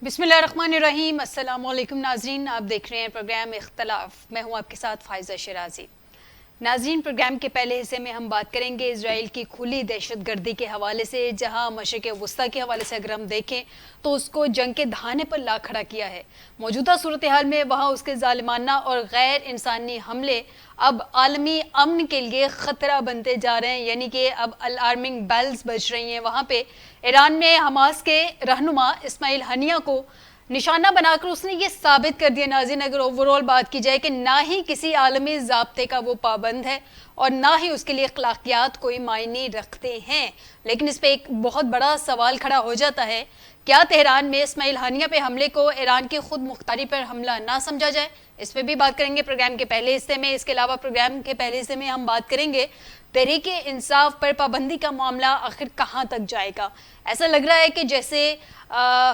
بسم اللہ الرحمن الرحیم۔ السلام علیکم ناظرین، آپ دیکھ رہے ہیں پروگرام اختلاف۔ میں ہوں آپ کے ساتھ فائزہ شیرازی۔ ناظرین، پروگرام کے پہلے حصے میں ہم بات کریں گے اسرائیل کی کھلی دہشت گردی کے حوالے سے، جہاں مشرق وسطیٰ کے حوالے سے اگر ہم دیکھیں تو اس کو جنگ کے دہانے پر لا کھڑا کیا ہے۔ موجودہ صورتحال میں وہاں اس کے ظالمانہ اور غیر انسانی حملے اب عالمی امن کے لیے خطرہ بنتے جا رہے ہیں، یعنی کہ اب الارمنگ بیلز بج رہی ہیں وہاں پہ۔ ایران میں حماس کے رہنما اسماعیل ہنیہ کو نشانہ بنا کر اس نے یہ ثابت کر دیا ناظرین، اگر اوورال بات کی جائے، کہ نہ ہی کسی عالمی ضابطے کا وہ پابند ہے اور نہ ہی اس کے لیے اخلاقیات کوئی معنی رکھتے ہیں۔ لیکن اس پہ ایک بہت بڑا سوال کھڑا ہو جاتا ہے، کیا تہران میں اسماعیل ہنیہ پہ حملے کو ایران کی خود مختاری پر حملہ نہ سمجھا جائے؟ اس پہ بھی بات کریں گے پروگرام کے پہلے حصے میں۔ اس کے علاوہ پروگرام کے پہلے حصے میں ہم بات کریں گے تحریک انصاف پر پابندی کا معاملہ آخر کہاں تک جائے گا۔ ایسا لگ رہا ہے کہ جیسے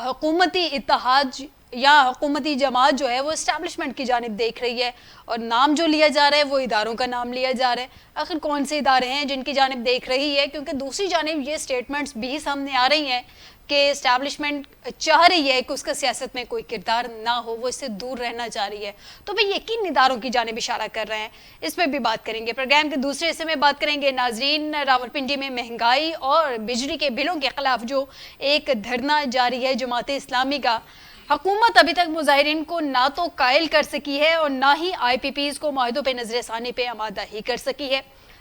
حکومتی اتحاد یا حکومتی جماعت جو ہے وہ اسٹیبلشمنٹ کی جانب دیکھ رہی ہے، اور نام جو لیا جا رہا ہے وہ اداروں کا نام لیا جا رہا ہے۔ آخر کون سے ادارے ہیں جن کی جانب دیکھ رہی ہے؟ کیونکہ دوسری جانب یہ سٹیٹمنٹس بھی سامنے آ رہی ہیں کہ اسٹیبلشمنٹ چاہ رہی ہے کہ اس کا سیاست میں کوئی کردار نہ ہو، وہ اس سے دور رہنا چاہ رہی ہے، تو وہ یقین اداروں کی جانب اشارہ کر رہے ہیں۔ اس پہ بھی بات کریں گے۔ پروگرام کے دوسرے حصے میں بات کریں گے ناظرین، راولپنڈی میں مہنگائی اور بجلی کے بلوں کے خلاف جو ایک دھرنا جاری ہے جماعت اسلامی کا، حکومت ابھی تک مظاہرین کو نہ تو قائل کر سکی ہے اور نہ ہی آئی پی پیز کو معاہدوں پہ نظر ثانی پہ آمادہ ہی کر سکی ہے۔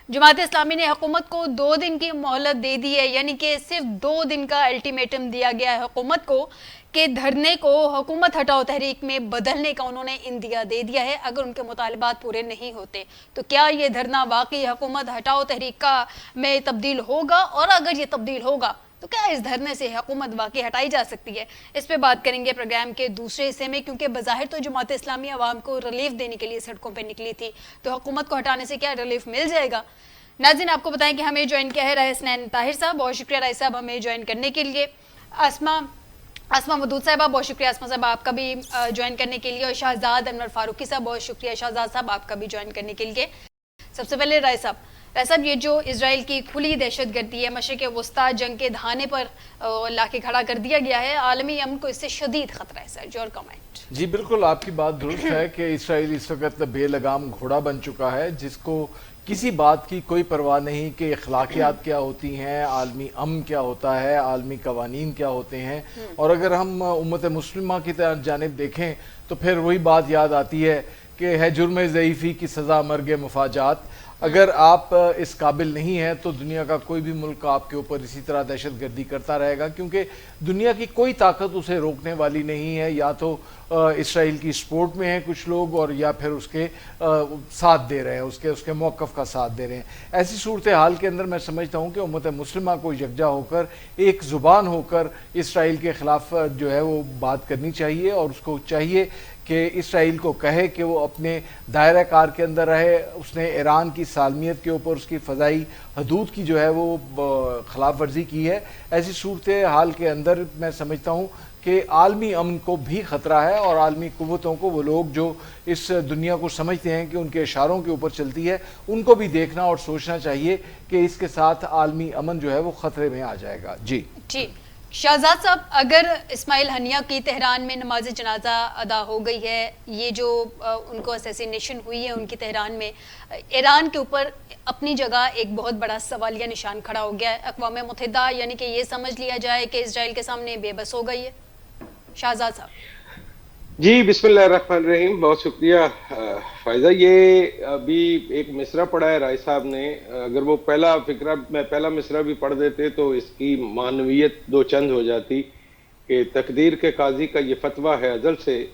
جماعت اسلامی نے حکومت کو 2 دن کی مہلت دے دی ہے، یعنی کہ صرف 2 دن کا الٹیمیٹم دیا گیا ہے حکومت کو کہ دھرنے کو حکومت ہٹاؤ تحریک میں بدلنے کا انہوں نے اندیا دے دیا ہے اگر ان کے مطالبات پورے نہیں ہوتے۔ تو کیا یہ دھرنا واقعی حکومت ہٹاؤ تحریک کا میں تبدیل ہوگا؟ اور اگر یہ تبدیل ہوگا تو کیا اس دھرنے سے حکومت واقعی ہٹائی جا سکتی ہے؟ اس پہ بات کریں گے پروگرام کے دوسرے حصے میں، کیونکہ بظاہر تو جماعت اسلامی عوام کو ریلیف دینے کے لیے سڑکوں پہ نکلی تھی، تو حکومت کو ہٹانے سے کیا ریلیف مل جائے گا؟ ناظرین، آپ کو بتائیں کہ ہمیں جوائن کیا ہے رائے حسنین طاہر صاحب، بہت شکریہ رائے صاحب ہمیں جوائن کرنے کے لیے۔ اسما ودود صاحبہ، بہت شکریہ اسما صاحب آپ کا بھی جوائن کرنے کے لیے، اور شہزاد انور فاروقی صاحب، بہت شکریہ شہزاد صاحب آپ کا بھی جوائن کرنے کے لیے۔ سب سے پہلے رائے صاحب، یہ جو اسرائیل کی کھلی دہشت گردی ہے، مشرق وسطیٰ جنگ کے دہانے پر لا کے کھڑا کر دیا گیا ہے، عالمی امن کو اس سے شدید خطرہ ہے سر، یور کمنٹ؟ جی بالکل، آپ کی بات درست ہے کہ اسرائیل اس وقت بے لگام گھوڑا بن چکا ہے، جس کو کسی بات کی کوئی پرواہ نہیں کہ اخلاقیات کیا ہوتی ہیں، عالمی امن کیا ہوتا ہے، عالمی قوانین کیا ہوتے ہیں۔ اور اگر ہم امت مسلمہ کی جانب دیکھیں تو پھر وہی بات یاد آتی ہے کہ ہے جرم ضعیفی کی سزا مرگ مفاجات۔ اگر آپ اس قابل نہیں ہیں تو دنیا کا کوئی بھی ملک آپ کے اوپر اسی طرح دہشت گردی کرتا رہے گا، کیونکہ دنیا کی کوئی طاقت اسے روکنے والی نہیں ہے۔ یا تو اسرائیل کی سپورٹ میں ہیں کچھ لوگ، اور یا پھر اس کے ساتھ دے رہے ہیں، اس کے موقف کا ساتھ دے رہے ہیں۔ ایسی صورتحال کے اندر میں سمجھتا ہوں کہ امت مسلمہ کو یکجا ہو کر، ایک زبان ہو کر اسرائیل کے خلاف جو ہے وہ بات کرنی چاہیے، اور اس کو چاہیے کہ اسرائیل کو کہے کہ وہ اپنے دائرہ کار کے اندر رہے۔ اس نے ایران کی سالمیت کے اوپر اس کی فضائی حدود کی جو ہے وہ خلاف ورزی کی ہے۔ ایسی صورتحال کے اندر میں سمجھتا ہوں کہ عالمی امن کو بھی خطرہ ہے، اور عالمی قوتوں کو، وہ لوگ جو اس دنیا کو سمجھتے ہیں کہ ان کے اشاروں کے اوپر چلتی ہے، ان کو بھی دیکھنا اور سوچنا چاہیے کہ اس کے ساتھ عالمی امن جو ہے وہ خطرے میں آ جائے گا۔ جی شہزاد صاحب، اگر اسماعیل ہنیہ کی تہران میں نماز جنازہ ادا ہو گئی ہے، یہ جو ان کو اسیسینیشن ہوئی ہے ان کی تہران میں، ایران کے اوپر اپنی جگہ ایک بہت بڑا سوالیہ نشان کھڑا ہو گیا ہے۔ اقوام متحدہ یعنی کہ یہ سمجھ لیا جائے کہ اسرائیل کے سامنے بے بس ہو گئی ہے۔ شہزاد صاحب جی بسم اللہ الرحمن الرحیم، بہت شکریہ فائزہ۔ یہ ابھی ایک مصرع پڑھا ہے رائے صاحب نے، اگر وہ پہلا مصرع بھی پڑھ دیتے تو اس کی معنویت دو چند ہو جاتی کہ تقدیر کے قاضی کا یہ فتویٰ ہے ازل سے،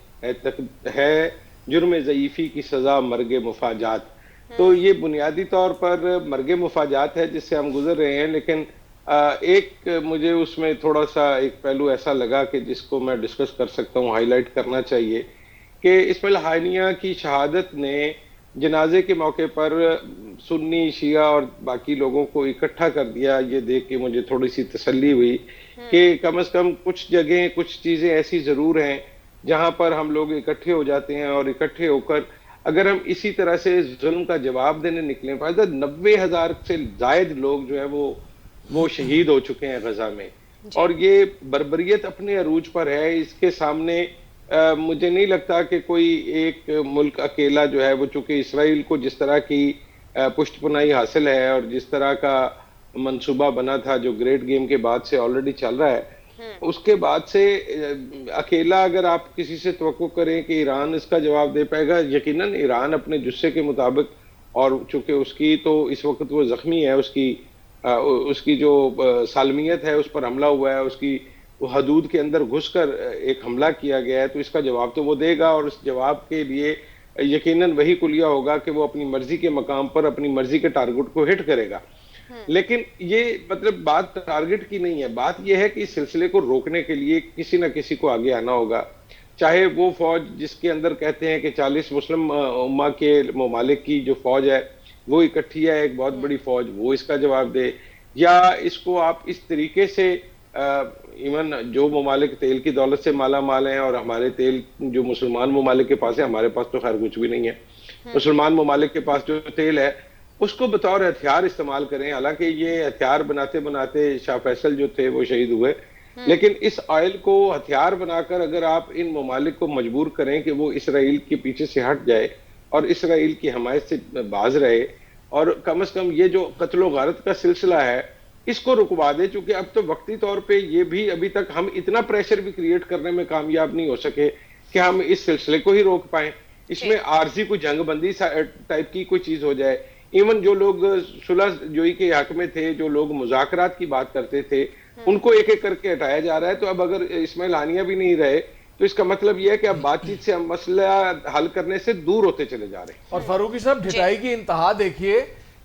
ہے جرم ضعیفی کی سزا مرگ مفاجات۔ تو یہ بنیادی طور پر مرگ مفاجات ہے جس سے ہم گزر رہے ہیں، لیکن ایک مجھے اس میں تھوڑا سا ایک پہلو ایسا لگا کہ جس کو میں ڈسکس کر سکتا ہوں، ہائی لائٹ کرنا چاہیے، کہ اسماعیل ہنیہ کی شہادت نے جنازے کے موقع پر سنی، شیعہ اور باقی لوگوں کو اکٹھا کر دیا۔ یہ دیکھ کے مجھے تھوڑی سی تسلی ہوئی کہ کم از کم کچھ جگہیں، کچھ چیزیں ایسی ضرور ہیں جہاں پر ہم لوگ اکٹھے ہو جاتے ہیں، اور اکٹھے ہو کر اگر ہم اسی طرح سے ظلم کا جواب دینے نکلیں، فائدہ 90,000 سے زائد لوگ جو ہے وہ شہید ہو چکے ہیں غزہ میں، اور یہ بربریت اپنے عروج پر ہے. اس کے سامنے مجھے نہیں لگتا کہ کوئی ایک ملک اکیلا جو ہے وہ, چونکہ اسرائیل کو جس طرح کی پشت پناہی حاصل ہے اور جس طرح کا منصوبہ بنا تھا جو گریٹ گیم کے بعد سے آلریڈی چل رہا ہے, اس کے بعد سے اکیلا اگر آپ کسی سے توقع کریں کہ ایران اس کا جواب دے پائے گا, یقیناً ایران اپنے جثے کے مطابق, اور چونکہ اس کی تو اس وقت وہ زخمی ہے, اس کی جو سالمیت ہے اس پر حملہ ہوا ہے, اس کی حدود کے اندر گھس کر ایک حملہ کیا گیا ہے, تو اس کا جواب تو وہ دے گا, اور اس جواب کے لیے یقیناً وہی کلیہ ہوگا کہ وہ اپنی مرضی کے مقام پر اپنی مرضی کے ٹارگٹ کو ہٹ کرے گا. لیکن یہ مطلب بات ٹارگٹ کی نہیں ہے, بات یہ ہے کہ اس سلسلے کو روکنے کے لیے کسی نہ کسی کو آگے آنا ہوگا, چاہے وہ فوج جس کے اندر کہتے ہیں کہ 40 مسلم امہ کے ممالک کی جو فوج ہے وہ اکٹھی ہے ایک بہت بڑی فوج, وہ اس کا جواب دے, یا اس کو آپ اس طریقے سے ایون جو ممالک تیل کی دولت سے مالا مال ہیں, اور ہمارے تیل جو مسلمان ممالک کے پاس ہے, ہمارے پاس تو خیر کچھ بھی نہیں ہے, مسلمان ممالک کے پاس جو تیل ہے اس کو بطور ہتھیار استعمال کریں. حالانکہ یہ ہتھیار بناتے بناتے شاہ فیصل جو تھے وہ شہید ہوئے, لیکن اس آئل کو ہتھیار بنا کر اگر آپ ان ممالک کو مجبور کریں کہ وہ اسرائیل کے پیچھے سے ہٹ جائے اور اسرائیل کی حمایت سے باز رہے, اور کم از کم یہ جو قتل و غارت کا سلسلہ ہے اس کو رکوا دے, چونکہ اب تو وقتی طور پہ یہ بھی ابھی تک ہم اتنا پریشر بھی کریٹ کرنے میں کامیاب نہیں ہو سکے کہ ہم اس سلسلے کو ہی روک پائیں. اس میں عارضی کوئی جنگ بندی ٹائپ کی کوئی چیز ہو جائے. ایون جو لوگ صلح جوئی کے حق میں تھے, جو لوگ مذاکرات کی بات کرتے تھے, ان کو ایک ایک کر کے ہٹایا جا رہا ہے. تو اب اگر اسماعیل ہانیہ بھی نہیں رہے تو اس کا مطلب یہ ہے کہ اب بات چیت سے ہم مسئلہ حل کرنے سے دور ہوتے چلے جا رہے ہیں. اور فاروقی صاحب ڈھٹائی کی انتہا دیکھیے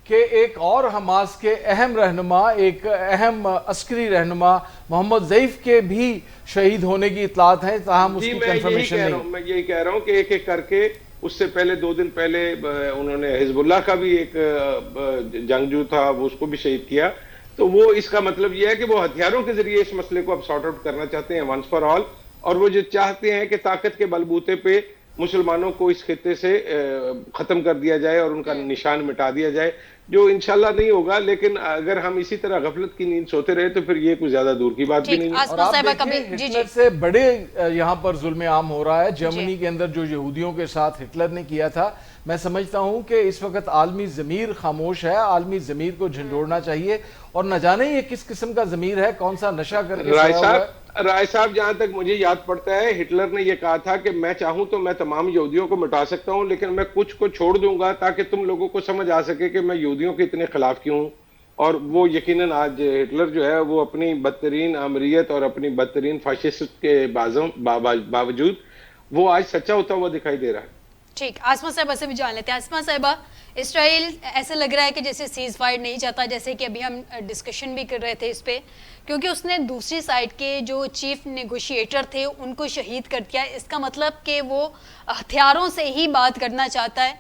کہ ایک اور حماس کے اہم رہنما, ایک اہم عسکری رہنما محمد ضیف کے بھی شہید ہونے کی اطلاعات ہیں, تاہم اس کی کنفرمیشن نہیں. میں یہی کہہ رہا ہوں کہ ایک ایک کر کے, اس سے پہلے 2 دن پہلے انہوں نے حزب اللہ کا بھی ایک جنگجو تھا وہ اس کو بھی شہید کیا. تو وہ اس کا مطلب یہ ہے کہ وہ ہتھیاروں کے ذریعے اس مسئلے کو اب سارٹ آؤٹ کرنا چاہتے ہیں ونس فار آل, اور وہ جو چاہتے ہیں کہ طاقت کے بلبوتے پہ مسلمانوں کو اس خطے سے ختم کر دیا جائے اور ان کا نشان مٹا دیا جائے, جو انشاءاللہ نہیں ہوگا. لیکن اگر ہم اسی طرح غفلت کی نیند سوتے رہے تو پھر یہ کوئی زیادہ دور کی بات بھی نہیں ہے. اور آپ دیکھیں ہٹلر سے بڑے یہاں پر ظلم عام ہو رہا ہے. جرمنی کے اندر جو یہودیوں کے ساتھ ہٹلر نے کیا تھا, میں سمجھتا ہوں کہ اس وقت عالمی ضمیر خاموش ہے, عالمی ضمیر کو جھنڈوڑنا چاہیے, اور نہ جانے یہ کس قسم کا ضمیر ہے, کون سا نشہ کر کے سویا ہوا ہے. رائے صاحب, جہاں تک مجھے یاد پڑتا ہے ہٹلر نے یہ کہا تھا کہ میں چاہوں تو میں تمام یہودیوں کو مٹا سکتا ہوں, لیکن میں کچھ کو چھوڑ دوں گا تاکہ تم لوگوں کو سمجھ آ سکے کہ میں یہودیوں کے اتنے خلاف کیوں ہوں. اور وہ یقیناً آج ہٹلر جو ہے وہ اپنی بدترین آمریت اور اپنی بدترین فاشسٹ کے باوجود وہ آج سچا ہوتا ہوا دکھائی دے رہا ہے. ٹھیک, آسما صاحبہ سے بھی جان لیتے ہیں. آسما صاحبہ, اسرائیل ایسا لگ رہا ہے کہ جیسے سیز فائر نہیں چاہتا, جیسے کہ ابھی ہم ڈسکشن بھی کر رہے تھے اس پہ, کیونکہ اس نے دوسری سائڈ کے جو چیف نیگوشیٹر تھے ان کو شہید کر دیا. اس کا مطلب کہ وہ ہتھیاروں سے ہی بات کرنا چاہتا ہے,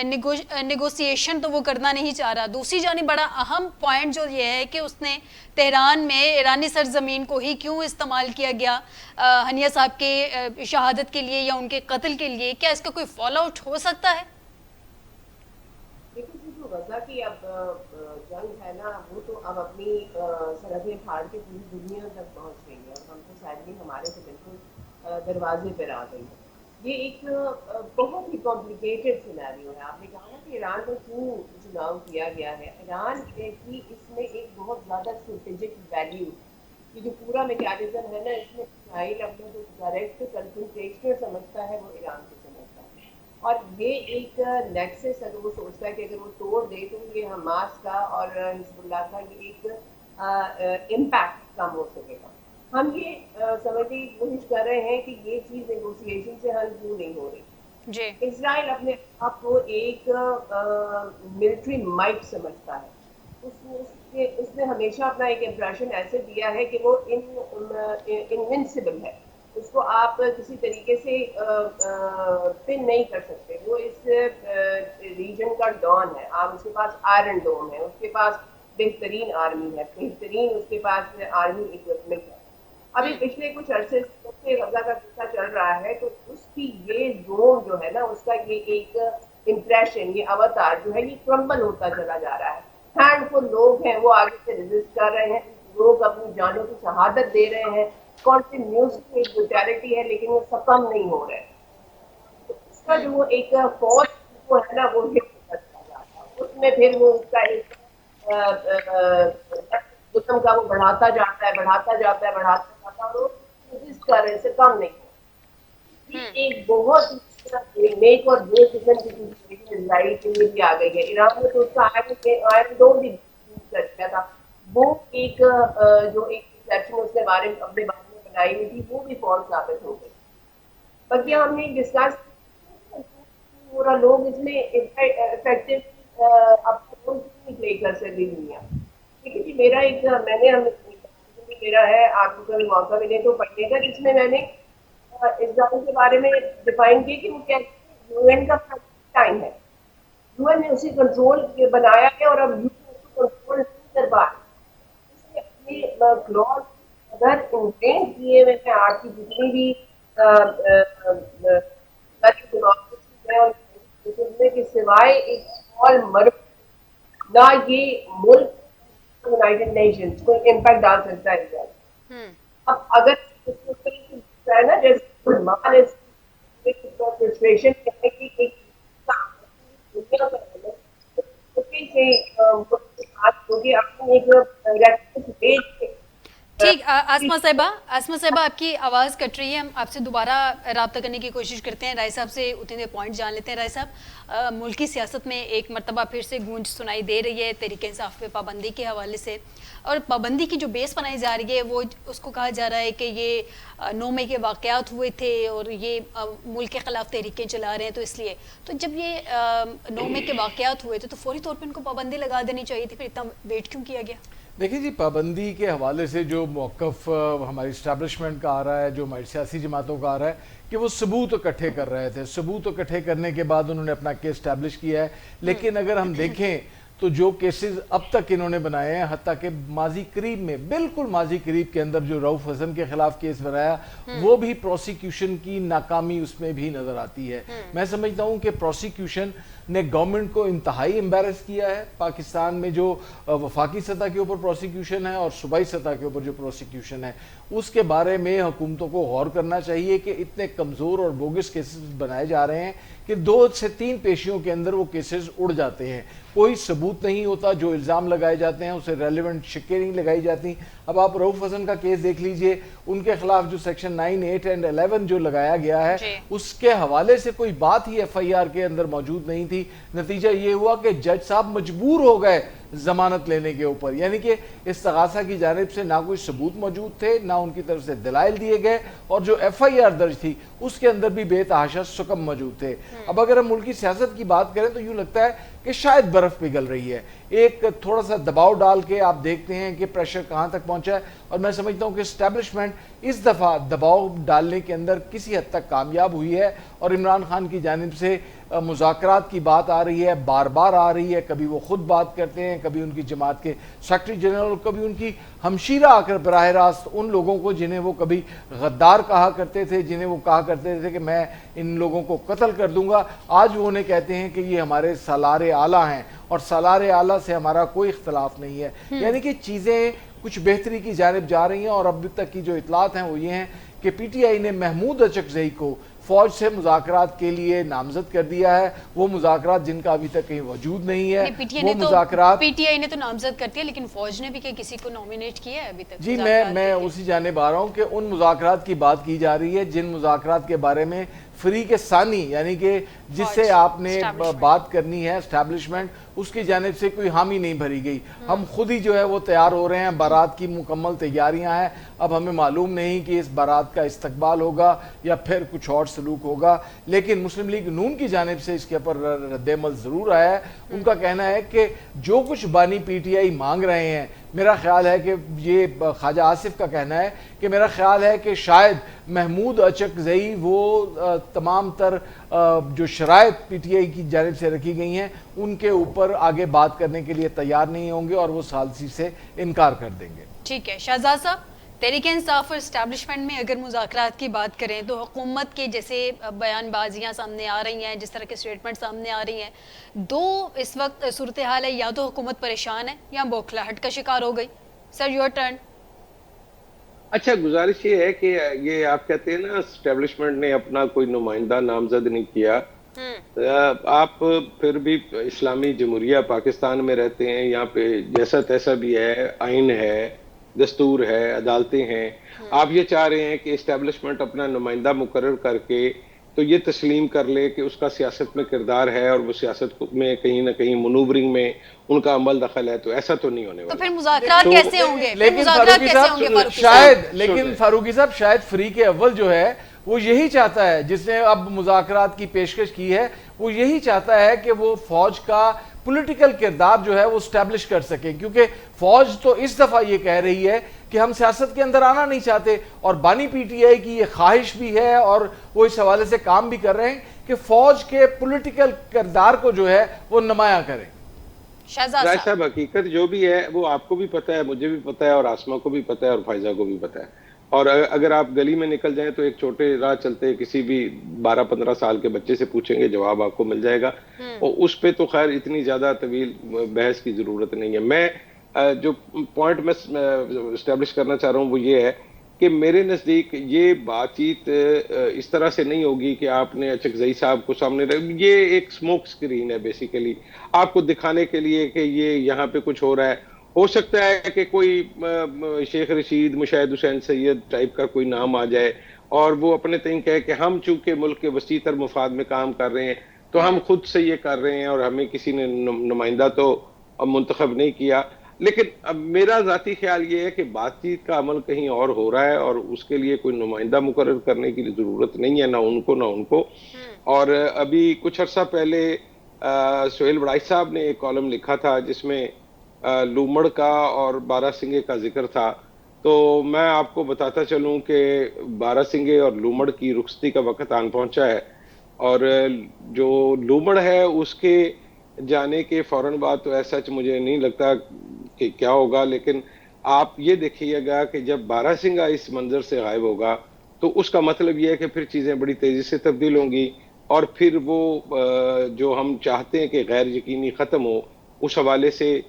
نیگوسیشن تو وہ کرنا نہیں چاہ رہا. دوسری جانب بڑا اہم پوائنٹ جو یہ ہے کہ اس نے تہران میں ایرانی سرزمین کو ہی کیوں استعمال کیا گیا ہنیہ صاحب کے شہادت کے لیے یا ان کے قتل کے لیے, کیا اس کا کوئی فالو آؤٹ ہو سکتا ہے؟ دیکھیں جو غزہ کی اب جنگ ہے نا, وہ تو اب اپنی سرحدیں پھاڑ کے پوری دنیا تک پہنچ گئی ہے, اور ہم تو شاید بھی ہمارے سے بالکل دروازے پر آ گئی ہے. یہ ایک بہت ہی کمپلیکیٹڈ سینیریو ہے. آپ نے کہا نا کہ ایران کو کیوں چناؤ کیا گیا ہے. ایران کی اس میں ایک بہت زیادہ اسٹریٹجک ویلیو, یہ جو پورا میکینزم ہے نا, اس میں اسرائیل اپنا جو ڈائریکٹ کنفرنٹیشن سمجھتا ہے وہ ایران کو سمجھتا ہے, اور یہ ایک نیکسس اگر وہ سوچتا ہے کہ اگر وہ توڑ دے تو یہ حماس کا اور حزب اللہ کا یہ ایک امپیکٹ کم ہو سکے گا. ہم یہ سمجھنے کی کوشش کر رہے ہیں کہ یہ چیز نیگوسیشن سے حل کیوں نہیں ہو رہی. جی, اسرائیل اپنے آپ کو ایک ملٹری مائٹ سمجھتا ہے. اس نے ہمیشہ اپنا ایک امپریشن ایسے دیا ہے کہ وہ انونسبل ہے, اس کو آپ کسی طریقے سے پن نہیں کر سکتے. وہ اس ریجن کا ڈان ہے. آپ اس کے پاس آئرن ڈوم ہے, اس کے پاس بہترین آرمی ہے, بہترین اس کے پاس آرمی اکوپمنٹ ہے. ابھی پچھلے کچھ عرصے سے غزہ کا قصہ چل رہا ہے, تو اس کی یہ زون جو ہے نا, اس کا یہ ایک امپریشن, یہ اوتار جو ہے یہ کرمبل ہوتا چلا جا رہا ہے. ہینڈ فل لوگ ہیں وہ آگے سے ریزسٹ کر رہے ہیں, لوگ اپنی جانوں کی شہادت دے رہے ہیں، کنٹینیوس ایک بروٹیلٹی ہے، لیکن وہ سب کم نہیں ہو رہا ہے. اس کا جو ایک فوج وہ ہے نا وہ ہٹ کرتا جاتا ہے، اس میں پھر وہ اس کا ایک قسم کا وہ بڑھاتا جاتا ہے بڑھاتا جاتا ہے بڑھاتا جاتا ہے، اور وہ کوشش کر رہے سے کم نہیں. یہ ایک بہت نیک اور بے قسم کی سچویشن اسرائیل کے لیے بھی آ گئی ہے. ایران نے تو اس کا آئرن ڈوم بھی کر دیا تھا. وہ ایک جو ایک کنسپشن اس کے بارے میں اپنے بارے میں بنائی ہوئی تھی وہ بھی فالس ثابت ہو گئی. باقی ہم نے ڈسکس پورا لوگ اس میں افیکٹو اپنا رول نہیں پلے کر سکتی دنیا. ٹھیک ہے جی، میرا ایک میں نے میرا ہے آپ کو کبھی موقع ملے تو پڑھنے کا، جس میں میں نے اسرائیل کے بارے میں ڈیفائن کی کہ وہ کیا یو این کا ٹائم ہے. یو این نے اسے کنٹرول بنایا ہے اور اب یو این اس کو کنٹرول نہیں کر پا رہا. اس نے اپنے کلوز اگر انٹینٹ کیے ہوئے ہیں آج کی جتنی بھی کہ سوائے ایک اسمال مرد نہ یہ ملک یونائٹیڈ نیشنز کوئی امپیکٹ ڈال سکتا ہے. اب اگر ہے نا جیسے سچویشن کرنے کی ایک ٹھیک. آسما صاحبہ آپ کی آواز کٹ رہی ہے، ہم آپ سے دوبارہ رابطہ کرنے کی کوشش کرتے ہیں. رائے صاحب سے اتنے دیر پوائنٹ جان لیتے ہیں. رائے صاحب، ملکی سیاست میں ایک مرتبہ پھر سے گونج سنائی دے رہی ہے تحریک انصاف پہ پابندی کے حوالے سے، اور پابندی کی جو بیس بنائی جا رہی ہے وہ اس کو کہا جا رہا ہے کہ یہ 9 مئی کے واقعات ہوئے تھے اور یہ ملک کے خلاف تحریکیں چلا رہے ہیں، تو اس لیے تو جب یہ 9 مئی کے واقعات ہوئے تھے تو فوری طور پہ ان کو پابندی لگا دینی چاہیے تھی، پھر اتنا ویٹ کیوں کیا گیا؟ دیکھیں جی، پابندی کے حوالے سے جو موقف ہماری اسٹیبلشمنٹ کا آ رہا ہے، جو ہماری سیاسی جماعتوں کا آ رہا ہے کہ وہ ثبوت اکٹھے کر رہے تھے. ثبوت اکٹھے کرنے کے بعد انہوں نے اپنا کیس اسٹیبلش کیا ہے. لیکن اگر ہم دیکھیں تو جو کیسز اب تک انہوں نے بنائے ہیں، حتیٰ کہ ماضی قریب میں بالکل ماضی قریب کے اندر جو رؤوف حسن کے خلاف کیس بنایا، وہ بھی پروسیکیوشن کی ناکامی اس میں بھی نظر آتی ہے. میں سمجھتا ہوں کہ پروسیکیوشن نے گورنمنٹ کو انتہائی امبیرس کیا ہے. پاکستان میں جو وفاقی سطح کے اوپر پروسیکیوشن ہے اور صوبائی سطح کے اوپر جو پروسیکیوشن ہے، اس کے بارے میں حکومتوں کو غور کرنا چاہیے کہ اتنے کمزور اور بوگس کیسز بنائے جا رہے ہیں کہ 2 سے 3 پیشیوں کے اندر وہ کیسز اڑ جاتے ہیں. کوئی ثبوت نہیں ہوتا، جو الزام لگائے جاتے ہیں اسے ریلیونٹ شکیں نہیں لگائی جاتی. اب آپ رؤوف حسن کا کیس دیکھ لیجئے، ان کے خلاف جو سیکشن 9, 8 اور 11 جو لگایا گیا ہے، اس کے حوالے سے کوئی بات ہی ایف آئی آر کے اندر موجود نہیں تھی. نتیجہ یہ ہوا کہ جج صاحب مجبور ہو گئے ضمانت لینے کے اوپر، یعنی کہ استغاثہ کی جانب سے نہ کوئی ثبوت موجود تھے، نہ ان کی طرف سے دلائل دیے گئے، اور جو ایف آئی آر درج تھی اس کے اندر بھی بے تحاشا سکم موجود تھے. اب اگر ہم ملکی سیاست کی بات کریں تو یوں لگتا ہے کہ شاید برف پگھل رہی ہے. ایک تھوڑا سا دباؤ ڈال کے آپ دیکھتے ہیں کہ پریشر کہاں تک پہنچا ہے، اور میں سمجھتا ہوں کہ اسٹیبلشمنٹ اس دفعہ دباؤ ڈالنے کے اندر کسی حد تک کامیاب ہوئی ہے. اور عمران خان کی جانب سے مذاکرات کی بات آ رہی ہے، بار بار آ رہی ہے. کبھی وہ خود بات کرتے ہیں، کبھی ان کی جماعت کے سیکرٹری جنرل، اور کبھی ان کی ہمشیرہ آ کر براہ راست ان لوگوں کو جنہیں وہ کبھی غدار کہا کرتے تھے، جنہیں وہ کہا کرتے تھے کہ میں ان لوگوں کو قتل کر دوں گا، آج وہ انہیں کہتے ہیں کہ یہ ہمارے سالار اعلیٰ ہیں اور سالار اعلیٰ سے ہمارا کوئی اختلاف نہیں ہے. یعنی کہ چیزیں کچھ بہتری کی جانب جا رہی ہیں. اور اب تک کی جو اطلاعات ہیں وہ یہ ہیں کہ پی ٹی آئی نے محمود اچکزئی کو فوج سے مذاکرات کے لیے نامزد کر دیا ہے. وہ مذاکرات جن کا ابھی تک کہیں وجود نہیں ہے، وہ مذاکرات پی ٹی آئی نے تو نامزد کر دیا، لیکن فوج نے بھی کسی کو نومینیٹ کیا ہے ابھی تک؟ جی میں اسی جانب آ رہا ہوں کہ ان مذاکرات کی بات کی جا رہی ہے جن مذاکرات کے بارے میں فریق ثانی، یعنی کہ جس سے آپ نے بات کرنی ہے اسٹیبلشمنٹ، اس کی جانب سے کوئی حامی نہیں بھری گئی. ہم خود ہی جو ہے وہ تیار ہو رہے ہیں، بارات کی مکمل تیاریاں ہیں. اب ہمیں معلوم نہیں کہ اس بارات کا استقبال ہوگا یا پھر کچھ اور سلوک ہوگا، لیکن مسلم لیگ نون کی جانب سے اس کے اوپر رد عمل ضرور آیا ہے. ان کا کہنا ہے کہ جو کچھ بانی پی ٹی آئی مانگ رہے ہیں، میرا خیال ہے کہ یہ خواجہ آصف کا کہنا ہے کہ میرا خیال ہے کہ شاید محمود اچکزئی وہ تمام تر جو شرائط پی ٹی آئی کی جانب سے رکھی گئی ہیں ان کے اوپر آگے بات کرنے کے لیے تیار نہیں ہوں گے اور وہ ثالثی سے انکار کر دیں گے. ٹھیک ہے شہزاد صاحب، تحریک انصاف اور اسٹیبلشمنٹ میں اگر مذاکرات کی بات کریں تو حکومت کے جیسے بیان بازیاں سامنے آ رہی ہیں، جس طرح کے سٹیٹمنٹ سامنے آ رہی ہیں، دو اس وقت صورتحال ہے، یا تو حکومت پریشان ہے یا بوکھلاہٹ کا شکار ہو گئی. سر یور ٹرن. اچھا، گزارش یہ ہے کہ یہ آپ کہتے ہیں نا اسٹیبلشمنٹ نے اپنا کوئی نمائندہ نامزد نہیں کیا. آپ پھر بھی اسلامی جمہوریہ پاکستان میں رہتے ہیں، یہاں پہ جیسا تیسا بھی ہے، آئین ہے، دستور ہے، عدالتیں ہیں. آپ یہ چاہ رہے ہیں کہ اسٹیبلشمنٹ اپنا نمائندہ مقرر کر کے تو یہ تسلیم کر لے کہ اس کا سیاست میں کردار ہے اور وہ سیاست میں کہیں نہ کہیں منوورنگ میں ان کا عمل دخل ہے. تو ایسا تو نہیں ہونے تو والا. پھر مذاکرات کیسے ہوں گے؟ لیکن فاروقی صاحب شاید فاروقی صاحب شاید فریق اول جو ہے وہ یہی چاہتا ہے، جس نے اب مذاکرات کی پیشکش کی ہے، وہ یہی چاہتا ہے کہ وہ فوج کا پولیٹیکل کردار جو ہے وہ اسٹیبلش کر سکے، کیونکہ فوج تو اس دفعہ یہ کہہ رہی ہے کہ ہم سیاست کے اندر آنا نہیں چاہتے، اور بانی پی ٹی آئی کی یہ خواہش بھی ہے اور وہ اس حوالے سے کام بھی کر رہے ہیں کہ فوج کے پولیٹیکل کردار کو جو ہے وہ نمایاں کریں. رائے صاحب، حقیقت جو بھی ہے وہ آپ کو بھی پتہ ہے، مجھے بھی پتہ ہے، اور آسما کو بھی پتہ ہے، اور فائزہ کو بھی پتہ ہے. اور اگر آپ گلی میں نکل جائیں تو ایک چھوٹے راہ چلتے کسی بھی 12-15 سال کے بچے سے پوچھیں گے، جواب آپ کو مل جائے گا. اور اس پہ تو خیر اتنی زیادہ طویل بحث کی ضرورت نہیں ہے. میں جو پوائنٹ میں اسٹیبلش کرنا چاہ رہا ہوں وہ یہ ہے کہ میرے نزدیک یہ بات چیت اس طرح سے نہیں ہوگی کہ آپ نے اچکزئی صاحب کو سامنے یہ ایک سموک سکرین ہے بیسیکلی، آپ کو دکھانے کے لیے کہ یہ یہاں پہ کچھ ہو رہا ہے. ہو سکتا ہے کہ کوئی شیخ رشید، مشاہد حسین سید ٹائپ کا کوئی نام آ جائے اور وہ اپنے تئیں کہے کہ ہم چونکہ ملک کے وسیع تر مفاد میں کام کر رہے ہیں تو ہم خود سے یہ کر رہے ہیں اور ہمیں کسی نے نمائندہ تو منتخب نہیں کیا. لیکن اب میرا ذاتی خیال یہ ہے کہ بات چیت کا عمل کہیں اور ہو رہا ہے اور اس کے لیے کوئی نمائندہ مقرر کرنے کی ضرورت نہیں ہے، نہ ان کو. اور ابھی کچھ عرصہ پہلے سہیل بڑائی صاحب نے ایک کالم لکھا تھا جس میں لومڑ کا اور بارہ سنگھے کا ذکر تھا. تو میں آپ کو بتاتا چلوں کہ بارہ سنگھے اور لومڑ کی رخصتی کا وقت آن پہنچا ہے، اور جو لومڑ ہے اس کے جانے کے فوراً بعد تو ایسا مجھے نہیں لگتا کہ کیا ہوگا. لیکن آپ یہ دیکھیے گا کہ جب بارہ سنگھا اس منظر سے غائب ہوگا تو اس کا مطلب یہ ہے کہ پھر چیزیں بڑی تیزی سے تبدیل ہوں گی، اور پھر وہ جو ہم چاہتے ہیں کہ غیر یقینی ختم ہو، اس حوالے سے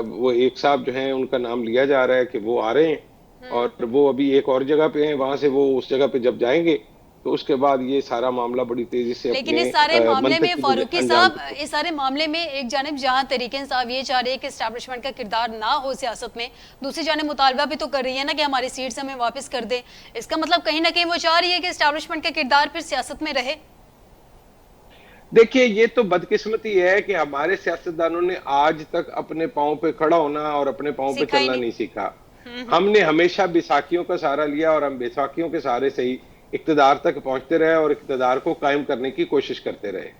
وہ ایک صاحب جو ہیں ان کا نام لیا جا رہا ہے کہ وہ آ رہے ہیں، اور وہ ابھی ایک اور جگہ پہ ہیں، وہاں سے وہ اس جگہ پہ جب جائیں گے تو اس کے بعد یہ سارا معاملہ بڑی تیزی سے لیکن اس سارے معاملے میں فاروقی صاحب، اس سارے معاملے میں ایک جانب جہاں تحریک انصاف یہ چاہ رہی ہے کہ اسٹیبلشمنٹ کا کردار نہ ہو سیاست میں، دوسری جانب مطالبہ بھی تو کر رہی ہے نا کہ ہماری سیٹس ہمیں واپس کر دیں. اس کا مطلب کہیں نہ کہیں وہ چاہ رہی ہے کہ اسٹیبلشمنٹ کا کردار پھر سیاست میں رہے. دیکھیے، یہ تو بدقسمتی ہے کہ ہمارے سیاستدانوں نے آج تک اپنے پاؤں پہ کھڑا ہونا اور اپنے پاؤں پہ چلنا نہیں سیکھا. ہم نے ہمیشہ بیساکھیوں کا سہارا لیا اور ہم بیساکھیوں کے سہارے سے ہی اقتدار تک پہنچتے رہے اور اقتدار کو قائم کرنے کی کوشش کرتے رہے.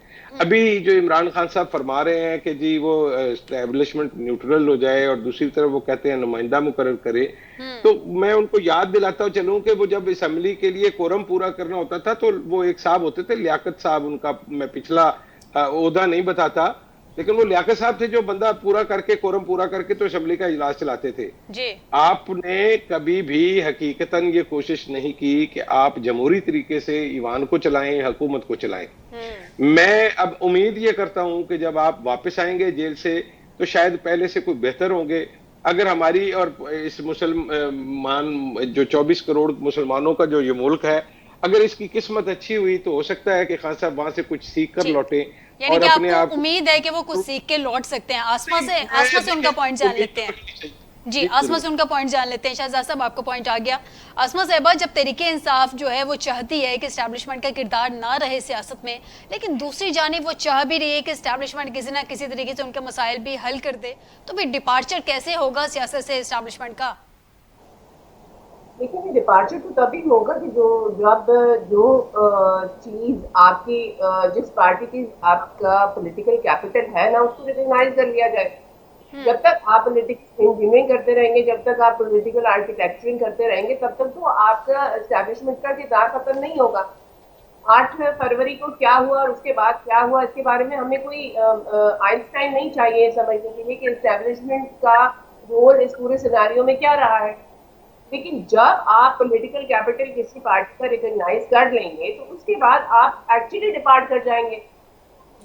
ابھی جو عمران خان صاحب فرما رہے ہیں کہ جی وہ اسٹیبلشمنٹ نیوٹرل ہو جائے اور دوسری طرف وہ کہتے ہیں نمائندہ مقرر کرے، تو میں ان کو یاد دلاتا چلوں کہ وہ جب اسمبلی کے لیے کورم پورا کرنا ہوتا تھا تو وہ ایک صاحب ہوتے تھے، لیاقت صاحب، ان کا میں پچھلا عہدہ نہیں بتاتا، لیکن وہ لیاقت صاحب تھے جو بندہ پورا کر کے کورم پورا کر کے تو اسمبلی کا اجلاس چلاتے تھے. آپ نے کبھی بھی حقیقتاً یہ کوشش نہیں کی کہ آپ جمہوری طریقے سے ایوان کو چلائیں، حکومت کو چلائیں. میں اب امید یہ کرتا ہوں کہ جب آپ واپس آئیں گے جیل سے تو شاید پہلے سے کوئی بہتر ہوں گے. اگر ہماری اور اس مسلمان جو 24 کروڑ مسلمانوں کا جو یہ ملک ہے، اگر اس کی قسمت اچھی ہوئی تو ہو سکتا ہے کہ خان صاحب وہاں سے کچھ سیکھ کر لوٹیں. یعنی کہ آپ کو امید ہے کہ وہ کچھ سیکھ کے لوٹ سکتے ہیں. آسما سے ان کا پوائنٹ جان لیتے ہیں. جی، آسما سے ان کا پوائنٹ جان لیتے ہیں. شہزاد صاحب، آپ کو پوائنٹ آ گیا. آسما صاحبہ، جب تحریک انصاف جو ہے وہ چاہتی ہے کہ اسٹیبلشمنٹ کا کردار نہ رہے سیاست میں، لیکن دوسری جانب وہ چاہ بھی رہی ہے کہ اسٹیبلشمنٹ کسی نہ کسی طریقے سے ان کے مسائل بھی حل کر دے، تو پھر ڈپارچر کیسے ہوگا سیاست سے اسٹیبلشمنٹ کا؟ لیکن ڈپارچر تو تبھی ہوگا کہ جب جو چیز آپ کی جس پارٹی کی آپ کا پولیٹیکل کیپٹل ہے نا، اس کو ریکگنائز کر لیا جائے. جب تک آپ پولیٹکس انجینئرنگ کرتے رہیں گے، جب تک آپ پولیٹیکل آرکیٹیکچرنگ کرتے رہیں گے، تب تک تو آپ کا اسٹیبلشمنٹ کا کردار ختم نہیں ہوگا. 8 فروری کو کیا ہوا اور اس کے بعد کیا ہوا، اس کے بارے میں ہمیں کوئی آئنسٹائن نہیں چاہیے سمجھنے کے لیے کہ اسٹیبلشمنٹ کا رول اس پورے سیناریو میں کیا رہا ہے. لیکن جب آپ پولیٹیکل کیپٹل کسی پارٹی کا ریکگنائز کر لیں گے تو اس کے بعد آپ ایکچولی ڈپارٹ کر جائیں گے.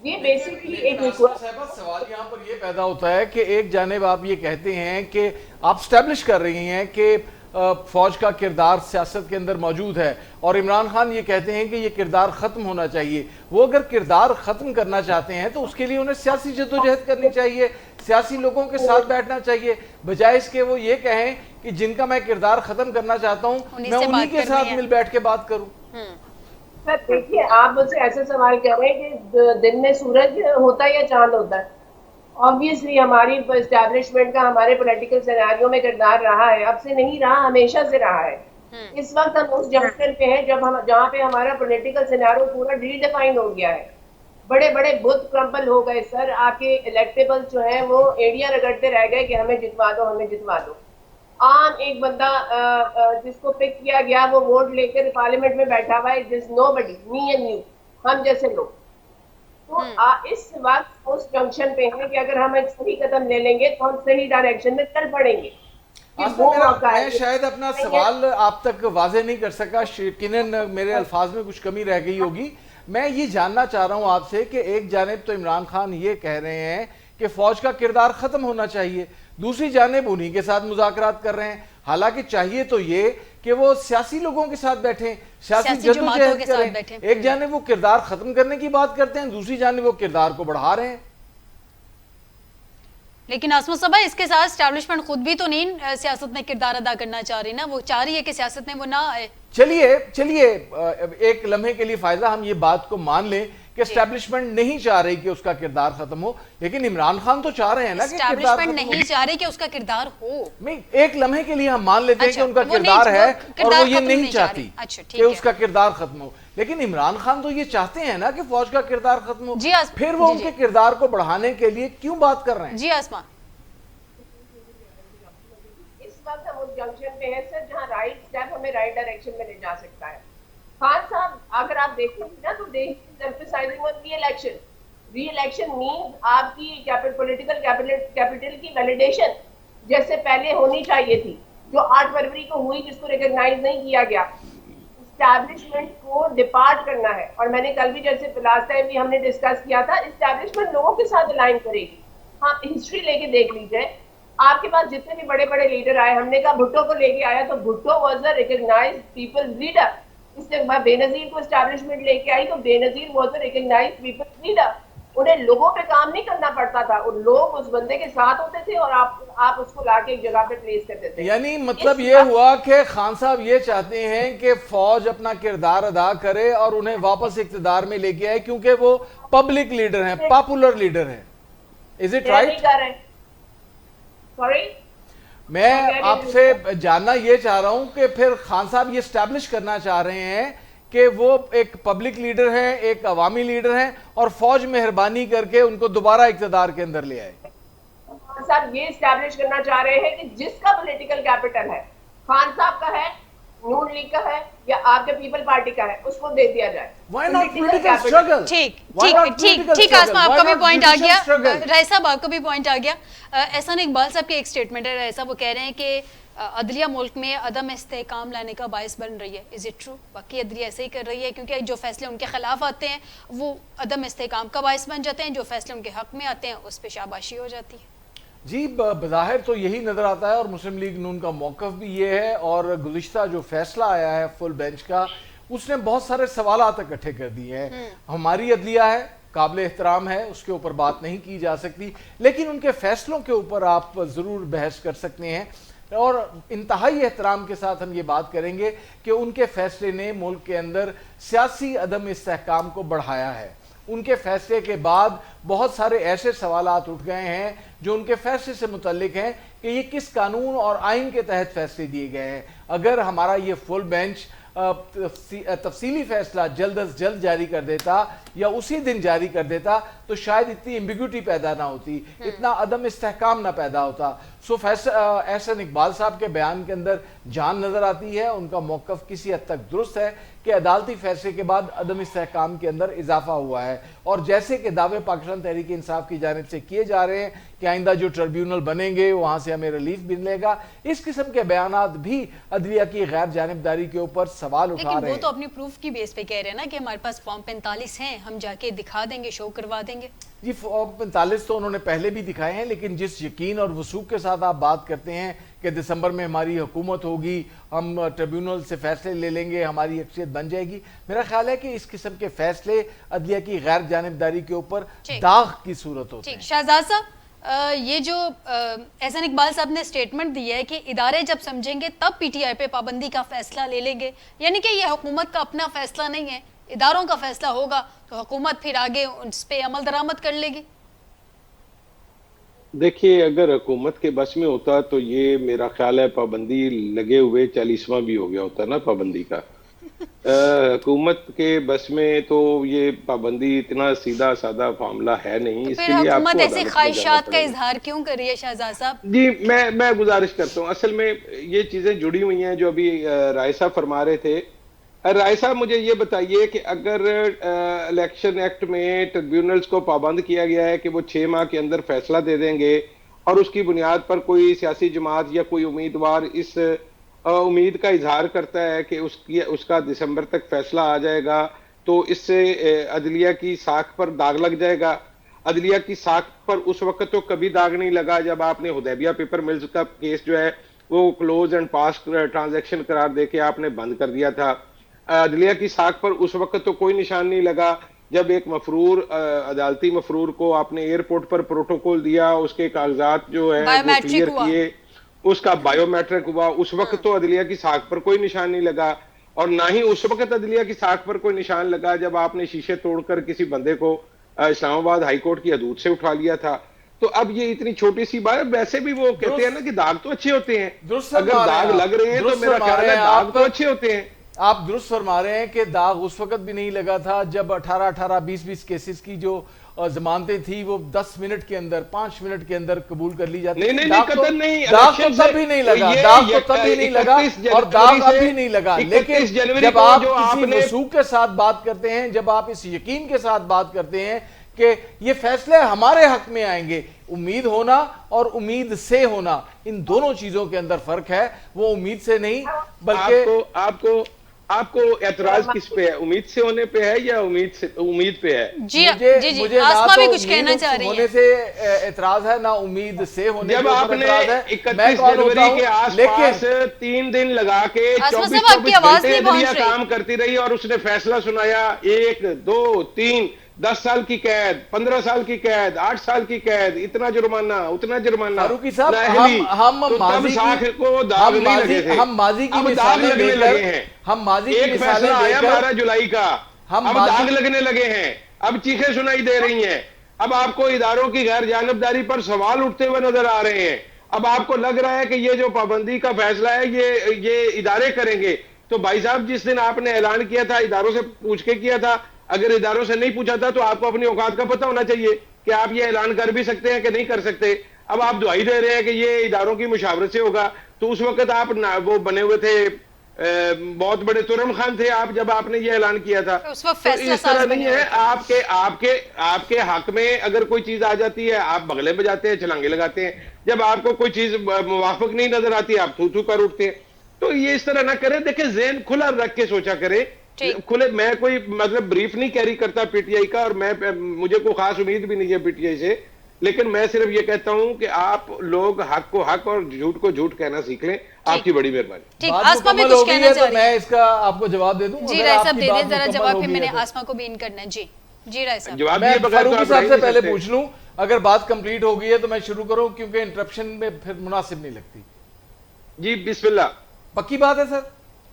یہ بیسکلی ایک سوال یہاں پر یہ پیدا ہوتا ہے کہ ایک جانب آپ یہ کہتے ہیں کہ آپ اسٹیبلش کر رہی ہیں کہ فوج کا کردار سیاست کے اندر موجود ہے، اور عمران خان یہ کہتے ہیں کہ یہ کردار ختم ہونا چاہیے۔ وہ اگر کردار ختم کرنا چاہتے ہیں تو اس کے لیے انہیں سیاسی جدوجہد کرنی چاہیے، سیاسی لوگوں کے ساتھ بیٹھنا چاہیے، بجائے اس کے وہ یہ کہیں کہ جن کا میں کردار ختم کرنا چاہتا ہوں میں انہی کے ساتھ مل بیٹھ کے بات کروں۔ سر دیکھیے، آپ مجھ سے ایسے سوال کر رہے ہیں کہ دن میں سورج ہوتا ہے یا چاند ہوتا ہے؟ آبویسلی ہماری اسٹیبلشمنٹ کا ہمارے پولیٹیکل سیناریو میں کردار رہا ہے، اب سے نہیں رہا، ہمیشہ سے رہا ہے۔ اس وقت ہم اس جنکشن پہ ہیں جہاں پہ ہمارا پولیٹیکل سیناریو پورا ریڈیفائن ہو گیا ہے۔ بڑے بڑے بت کرمبل ہو گئے سر، آپ کے الیکٹیبل جو ہیں وہ ایڑیاں رگڑتے رہ گئے کہ ہمیں جتوا دو، ہمیں جتوا دو۔ عام ایک بندہ جس کو پک کیا گیا وہ ووٹ لے کر پارلیمنٹ میں بیٹھا ہوا ہے، جس نو بڈی می اینڈ یو، ہم جیسے لوگ۔ تو اس وقت اس جنکشن پہ ہیں کہ اگر ہم ایک صحیح قدم لے لیں گے تو ہم صحیح ڈائریکشن میں چل پڑیں گے۔ میں شاید اپنا سوال آپ تک واضح نہیں کر سکا، یقیناً میرے الفاظ میں کچھ کمی رہ گئی ہوگی۔ میں یہ جاننا چاہ رہا ہوں آپ سے کہ ایک جانب تو عمران خان یہ کہہ رہے ہیں کہ فوج کا کردار ختم ہونا چاہیے، دوسری جانب انہی کے ساتھ مذاکرات کر رہے ہیں، حالانکہ چاہیے تو یہ کہ وہ سیاسی لوگوں کے ساتھ بیٹھیں، سیاسی جدوجہد کریں۔ ایک جانب وہ کردار ختم کرنے کی بات کرتے ہیں، دوسری جانب وہ کردار کو بڑھا رہے ہیں۔ لیکن عاصمہ صاحبہ اس کے ساتھ اسٹیبلشمنٹ خود بھی تو نہیں سیاست میں کردار ادا کرنا چاہ رہی نا، وہ چاہ رہی ہے کہ سیاست میں وہ نہ آئے۔ چلیے ایک لمحے کے لیے فائدہ ہم یہ بات کو مان لیں کہ اسٹیبلشمنٹ نہیں چاہ رہی کہ اس کا کردار ختم ہو، لیکن عمران خان تو چاہ رہے ہیں نا کہ کردار ختم ہو۔ اسٹیبلشمنٹ نہیں چاہ رہی کہ اس کا کردار ہو، ایک لمحے کے لیے ہم مان لیتے ہیں کہ ان کا کردار ہے اور وہ یہ نہیں چاہتی کہ اس کا کردار ختم ہو، لیکن عمران خان تو یہ چاہتے ہیں نا کہ فوج کا کردار ختم ہو، پھر وہ ان کے کردار کو بڑھانے کے لیے کیوں بات کر رہے ہیں؟ جی آسما، اس وقت ہم اس جنکشن پہ ہیں سر جہاں رائٹ اسٹیپ ہمیں رائٹ ڈائریکشن میں لے جا سکتا ہے۔ خان صاحب اگر آپ دیکھیں گے نا تو ری الیکشن مینز آپ کی پولیٹیکل کیپٹل کی ویلیڈیشن جیسے پہلے ہونی چاہیے تھی، جو 8 فروری کو ہوئی جس کو ریکگنائز نہیں کیا گیا۔ اسٹیبلشمنٹ کو ڈپارٹ کرنا ہے، اور میں نے کل بھی جیسے لاسٹ ٹائم بھی ہم نے ڈسکس کیا تھا، اسٹیبلشمنٹ لوگوں کے ساتھ الائن کرے گی۔ ہاں ہسٹری لے کے دیکھ لیجیے، آپ کے پاس جتنے بھی بڑے بڑے لیڈر آئے، ہم نے کہا بھٹو کو لے کے آیا تو Bhutto was a recognized people's leader. اس کے بعد بے نظیر کو اسٹیبلشمنٹ لے کے آئی تو Benazir was a recognized people's leader. انہیں لوگوں پہ کام نہیں کرنا پڑتا تھا، ان لوگ اس بندے کے ساتھ ہوتے تھے اور آپ اس کو لا کے ایک جگہ پہ پلیس کرتے تھے۔ یعنی مطلب یہ ہوا کہ خان صاحب یہ چاہتے ہیں کہ فوج اپنا کردار ادا کرے اور انہیں واپس اقتدار میں لے کے آئے، کیونکہ وہ پبلک لیڈر ہیں، پاپولر لیڈر ہیں۔ Is it right؟ سوری، میں آپ سے جاننا یہ چاہ رہا ہوں کہ پھر خان صاحب یہ اسٹیبلش کرنا چاہ رہے ہیں کہ وہ ایک پبلک لیڈر ہیں، ایک عوامی لیڈر ہیں، اور فوج مہربانی کر کے ان کو دوبارہ اقتدار کے اندر لے آئے۔ خان صاحب یہ اسٹیبلش کرنا چاہ رہے ہیں کہ جس کا پولیٹیکل کیپٹل ہے، خان صاحب کا ہے، نون لیگ کا ہے یا آپ کے پیپل پارٹی کا ہے، اس کو دے دیا جائے۔ Why not political struggle؟ ٹھیک آسما، آپ کا بھی پوائنٹ آ گیا، رائے صاحب آپ کا بھی پوائنٹ آ گیا۔ احسان اقبال صاحب کے ایک سٹیٹمنٹ ہے، رائے صاحب وہ کہہ رہے ہیں کہ عدلیہ ملک میں عدم استحکام لانے کا باعث بن رہی ہے۔ Is it true? باقی عدلیہ ایسے ہی کر رہی ہے کیونکہ جو فیصلے ان کے خلاف آتے ہیں وہ عدم استحکام کا باعث بن جاتے ہیں، جو فیصلے ان کے حق میں آتے ہیں اس پہ شاباشی ہو جاتی ہے۔ جی بظاہر تو یہی نظر آتا ہے، اور مسلم لیگ نون کا موقف بھی یہ ہے، اور گزشتہ جو فیصلہ آیا ہے فل بینچ کا اس نے بہت سارے سوالات اکٹھے کر دیے ہیں۔ ہماری عدلیہ ہے، قابل احترام ہے، اس کے اوپر بات نہیں کی جا سکتی، لیکن ان کے فیصلوں کے اوپر آپ ضرور بحث کر سکتے ہیں، اور انتہائی احترام کے ساتھ ہم یہ بات کریں گے کہ ان کے فیصلے نے ملک کے اندر سیاسی عدم استحکام کو بڑھایا ہے۔ ان کے فیصلے کے بعد بہت سارے ایسے سوالات اٹھ گئے ہیں جو ان کے فیصلے سے متعلق ہیں کہ یہ کس قانون اور آئین کے تحت فیصلے دیے گئے ہیں۔ اگر ہمارا یہ فل بینچ تفصیلی فیصلہ جلد از جلد جاری کر دیتا یا اسی دن جاری کر دیتا تو شاید اتنی ایمبیگوٹی پیدا نہ ہوتی، اتنا عدم استحکام نہ پیدا ہوتا۔ احسن اقبال صاحب کے بیان کے اندر جان نظر آتی ہے، ان کا موقف کسی حد تک درست ہے کہ عدالتی فیصلے کے بعد عدم استحکام کے اندر اضافہ ہوا ہے، اور جیسے کہ دعوے پاکستان تحریک انصاف کی جانب سے کیے جا رہے ہیں کہ آئندہ جو ٹریبیونل بنیں گے وہاں سے ہمیں ریلیف ملے گا، اس قسم کے بیانات بھی عدلیہ کی غیر جانبداری کے اوپر سوال اٹھا رہے ہیں۔ لیکن وہ تو اپنی پروف کی بیس پہ کہہ رہے ہیں نا کہ ہمارے پاس فارم 45 ہیں، ہم جا کے دکھا دیں گے، شو کروا دیں گے۔ جی فارم 45 تو انہوں نے پہلے بھی دکھائے ہیں، لیکن جس یقین اور وثوق کے ساتھ آپ بات کرتے ہیں کہ دسمبر میں ہماری حکومت ہوگی، ہم ٹریبیونل سے فیصلے لے لیں گے، ہماری اکثریت بن جائے گی، میرا خیال ہے کہ اس قسم کے فیصلے عدلیہ کی غیر جانبداری کے اوپر داغ کی صورت ہوتے ہیں۔ شہزاد صاحب، یہ جو احسن اقبال صاحب نے سٹیٹمنٹ دی ہے کہ ادارے جب سمجھیں گے تب پی ٹی آئی پہ پابندی کا فیصلہ لے لیں گے، یعنی کہ یہ حکومت کا اپنا فیصلہ نہیں ہے، اداروں کا فیصلہ ہوگا تو حکومت پھر آگے اس پہ عمل درآمد کر لے گی۔ دیکھیے، اگر حکومت کے بس میں ہوتا تو یہ میرا خیال ہے پابندی لگے ہوئے 40واں بھی ہو گیا ہوتا نا پابندی کا۔ حکومت کے بس میں تو یہ پابندی اتنا سیدھا سادہ معاملہ ہے نہیں، اس کے پھر لیے آپ حکومت کو ایسے عدالت میں خواہشات جانا کا پڑے گا۔ اظہار کیوں کر رہی ہے شہزاد صاحب؟ جی میں گزارش کرتا ہوں، اصل میں یہ چیزیں جڑی ہوئی ہیں جو ابھی رائے صاحب فرما رہے تھے۔ رائے صاحب مجھے یہ بتائیے کہ اگر الیکشن ایکٹ میں ٹریبیونلز کو پابند کیا گیا ہے کہ وہ 6 ماہ کے اندر فیصلہ دے دیں گے، اور اس کی بنیاد پر کوئی سیاسی جماعت یا کوئی امیدوار اس امید کا اظہار کرتا ہے کہ اس کا دسمبر تک فیصلہ آ جائے گا، تو اس سے عدلیہ کی ساکھ پر داغ لگ جائے گا۔ عدلیہ کی ساکھ پر اس وقت تو کبھی داغ نہیں لگا جب آپ نے حدیبیہ پیپر ملز کا کیس جو ہے وہ کلوز اینڈ پاس ٹرانزیکشن قرار دے کے آپ نے بند کر دیا تھا۔ عدلیہ کی ساکھ پر اس وقت تو کوئی نشان نہیں لگا جب ایک مفرور، عدالتی مفرور کو آپ نے ایئرپورٹ پر پروٹوکول دیا، اس کے کاغذات جو ہے وہ کلیئر کیے، اس کا بائیو میٹرک ہوا، اس وقت تو عدلیہ کی ساکھ پر کوئی نشان نہیں لگا، اور نہ ہی اس وقت عدلیہ کی ساکھ پر کوئی نشان لگا جب آپ نے شیشے توڑ کر کسی بندے کو اسلام آباد ہائی کورٹ کی حدود سے اٹھا لیا تھا۔ تو اب یہ اتنی چھوٹی سی بات ہے، ویسے بھی وہ کہتے ہیں نا کہ داغ تو اچھے ہوتے ہیں، اگر داغ لگ رہے ہیں تو میرا خیال ہے داغ تو اچھے ہوتے ہیں۔ آپ درست فرما رہے ہیں کہ داغ اس وقت بھی نہیں لگا تھا جب 18 20 کیسز کی جو ضمانتیں تھی وہ 10 منٹ کے اندر، 5 منٹ کے اندر قبول کر لی جاتی۔ نہیں قطن نہیں، داغ تو تب بھی نہیں لگا، داغ تو تب بھی نہیں لگا اور داغ اب بھی نہیں لگا، لیکن جب آپ کسی وثوق کے ساتھ بات کرتے ہیں، جب آپ اس یقین کے ساتھ بات کرتے ہیں کہ یہ فیصلے ہمارے حق میں آئیں گے، امید ہونا اور امید سے ہونا، ان دونوں چیزوں کے اندر فرق ہے۔ وہ امید سے نہیں بلکہ آپ کو اعتراض کس پہ ہے؟ امید سے ہونے پہ ہے یا امید پہ ہے؟ جی مجھے آسما بھی نہ کچھ کہنا چاہ رہی ہونے سے اعتراض ہے، نہ امید سے ہونے جب پہ آپ نے اعتراض ہے۔ 31 جنوری کے آس پاس 3 دن لگا کے 24 گھنٹے عدلیہ کام کرتی رہی اور اس نے فیصلہ سنایا، 1 2 3 10 سال کی قید، 15 سال کی قید، 8 سال کی قید، اتنا جرمانہ اتنا جرمانہ۔ فاروقی صاحب، ہم ماضی کی مثالیں لے کر ہم ماضی کی مثالیں لے کر 12 جولائی کا اب داغ لگنے لگے ہیں، اب چیخیں سنائی دے رہی ہیں، اب آپ کو اداروں کی غیر جانبداری پر سوال اٹھتے ہوئے نظر آ رہے ہیں، اب آپ کو لگ رہا ہے کہ یہ جو پابندی کا فیصلہ ہے یہ ادارے کریں گے۔ تو بھائی صاحب، جس دن آپ نے اعلان کیا تھا اداروں سے پوچھ کے کیا تھا، اگر اداروں سے نہیں پوچھا تھا تو آپ کو اپنی اوقات کا پتہ ہونا چاہیے کہ آپ یہ اعلان کر بھی سکتے ہیں کہ نہیں کر سکتے۔ اب آپ دعائی دے رہے ہیں کہ یہ اداروں کی مشاورت سے ہوگا، تو اس وقت آپ وہ بنے ہوئے تھے، بہت بڑے ترم خان تھے آپ جب آپ نے یہ اعلان کیا تھا۔ تو اس طرح نہیں ہے، آپ کے حق میں اگر کوئی چیز آ جاتی ہے آپ بغلے بجاتے ہیں، چھلانگے لگاتے ہیں، جب آپ کو کوئی چیز موافق نہیں نظر آتی آپ تھو تھو کر اٹھتے ہیں۔ تو یہ اس طرح نہ کریں، دیکھیں ذہن کھلا رکھ کے سوچا کریں، کھلے۔ میں کوئی مطلب بریف نہیں کیری کرتا پی ٹی آئی کا، اور مجھے کوئی خاص امید بھی نہیں ہے پی ٹی آئی سے، لیکن میں صرف یہ کہتا ہوں کہ آپ لوگ حق کو حق اور جھوٹ کو جھوٹ کہنا سیکھ لیں۔ آپ کی بڑی مہربانی۔ بات مکمل ہو گئی ہے تو میں اس کا آپ کو جواب دے دوں۔ جی رائے صاحب دے دیں ذرا جواب، پھر میں نے آسما کو بھی ان کرنا ہے۔ جی رائے صاحب، میں فاروقی صاحب سے پہلے پوچھ لوں، اگر بات کمپلیٹ ہو گئی ہے تو میں شروع کروں کیونکہ انٹرپشن میں پھر مناسب نہیں لگتی۔ جی بسم اللہ۔ پکی بات ہے سر؟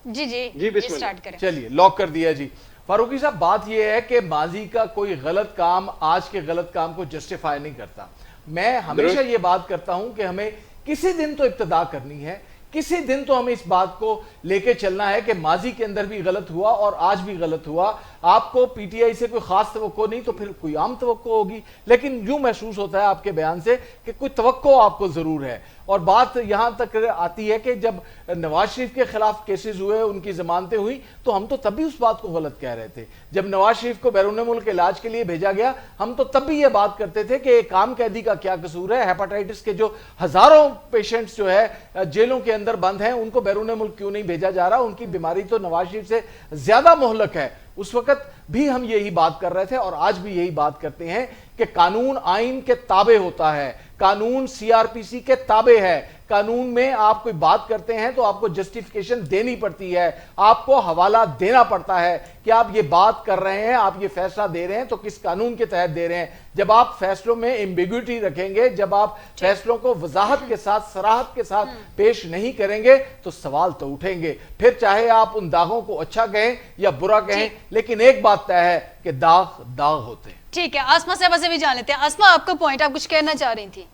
جی بسم اللہ، چلیے لاک کر دیا۔ جی فاروقی صاحب، بات یہ ہے کہ ماضی کا کوئی غلط کام آج کے غلط کام کو جسٹیفائی نہیں کرتا۔ میں ہمیشہ یہ بات کرتا ہوں کہ ہمیں کسی دن تو ابتدا کرنی ہے، کسی دن تو ہمیں اس بات کو لے کے چلنا ہے کہ ماضی کے اندر بھی غلط ہوا اور آج بھی غلط ہوا۔ آپ کو پی ٹی آئی سے کوئی خاص توقع نہیں تو پھر کوئی عام توقع ہوگی، لیکن یوں محسوس ہوتا ہے آپ کے بیان سے کہ کوئی توقع آپ کو ضرور ہے، اور بات یہاں تک آتی ہے کہ جب نواز شریف کے خلاف کیسز ہوئے, ان کی ضمانتیں ہوئی, تو ہم تو تب بھی اس بات کو غلط کہہ رہے تھے. جب نواز شریف کو بیرون ملک علاج کے لیے بھیجا گیا, ہم تو تب بھی یہ بات کرتے تھے کہ ایک عام قیدی کا کیا قصور ہے, ہیپاٹائٹس کے جو ہزاروں پیشنٹس جو ہے جیلوں کے اندر بند ہیں, ان کو بیرون ملک کیوں نہیں بھیجا جا رہا, ان کی بیماری تو نواز شریف سے زیادہ مہلک ہے. اس وقت بھی ہم یہی بات کر رہے تھے اور آج بھی یہی بات کرتے ہیں کہ قانون آئین کے تابع ہوتا ہے, قانون سی آر پی سی کے تابع ہے. قانون میں آپ کوئی بات کرتے ہیں تو آپ کو جسٹیفیکیشن دینی پڑتی ہے, آپ کو حوالہ دینا پڑتا ہے کہ آپ یہ بات کر رہے ہیں, آپ یہ فیصلہ دے رہے ہیں تو کس قانون کے تحت دے رہے ہیں. جب آپ فیصلوں میں ایمبیگوٹی رکھیں گے, جب آپ فیصلوں کو وضاحت کے ساتھ, صراحت کے ساتھ پیش نہیں کریں گے تو سوال تو اٹھیں گے. پھر چاہے آپ ان داغوں کو اچھا کہیں یا برا کہیں, لیکن ایک بات طے ہے کہ داغ داغ ہوتے ہیں. ٹھیک ہے, آسما صاحبہ سے بھی جان لیتے ہیں. آسما, آپ کا پوائنٹ, آپ کچھ کہنا چاہ رہی تھی.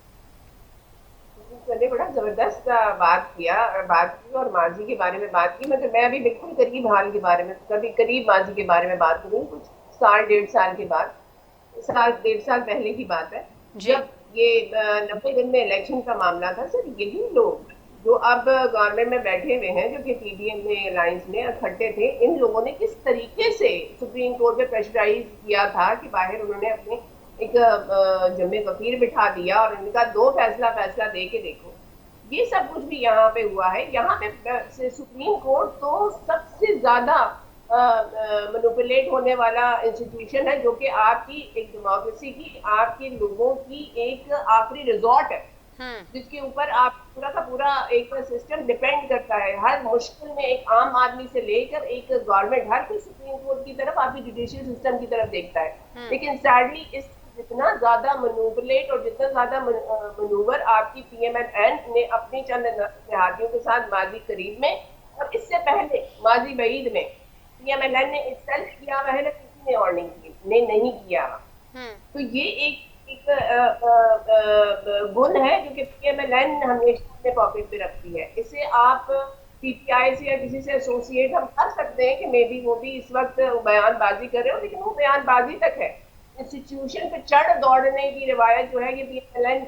میں نے بڑا زبردست بات کی اور ماضی کے بارے میں بات کی. میں ابھی بالکل قریب حال کے بارے میں, کبھی قریب ماضی کے بارے میں بات کروں. کچھ سال 1.5 سال کے بعد, 1.5 سال پہلے کی بات ہے, جب یہ 90 دن میں الیکشن کا معاملہ تھا. سر یہی لوگ جو اب گورنمنٹ میں بیٹھے ہوئے ہیں, جو کہ پی ڈی ایم میں الائنس میں اکٹھے تھے, ان لوگوں نے کس طریقے سے سپریم کورٹ میں پریشرائز کیا تھا کہ باہر انہوں نے اپنے ایک جمع وکیل بٹھا دیا اور ان کا 2 فیصلہ دے کے دیکھو. یہ سب کچھ بھی یہاں پہ ہوا ہے. یہاں پہ سپریم کورٹ تو سب سے زیادہ مینوپولیٹ ہونے والا انسٹیٹیوشن ہے, جو کہ آپ کی ایک ڈیموکریسی کی, آپ کے لوگوں کی ایک آخری ریزورٹ ہے, جس کے اوپر آپ پورا کا پورا ایک سسٹم ڈیپینڈ کرتا ہے. ہر مشکل میں ایک عام آدمی سے لے کر ایک گورنمنٹ, ہر کوئی سپریم کورٹ کی طرف, آپ کی جوڈیشل سسٹم کی طرف دیکھتا ہے. لیکن سیڈلی اس جتنا زیادہ مینوپولیٹ اور جتنا زیادہ منور آپ کی پی ایم ایل این نے اپنی چند اتحادیوں کے ساتھ ماضی قریب میں اور اس سے پہلے ماضی بعید میں پی ایم ایل این نے ایکسیلف کیا ہوا ہے, کسی نے اور نہیں کیا. تو یہ ایک گن ہے جو کہ پی ایم ایل این ہمیشہ اپنے پاکٹ پہ رکھتی ہے. اسے آپ پی ٹی آئی سے یا کسی سے ایسوسیٹ ہم کر سکتے ہیں کہ مے بی وہ بھی اس وقت بیان بازی کر رہے ہو, لیکن وہ بیان بازی تک ہے. انسٹیٹیوشن پہ چڑھ دوڑنے کی روایت جو ہے یہ پی ایم ایل این,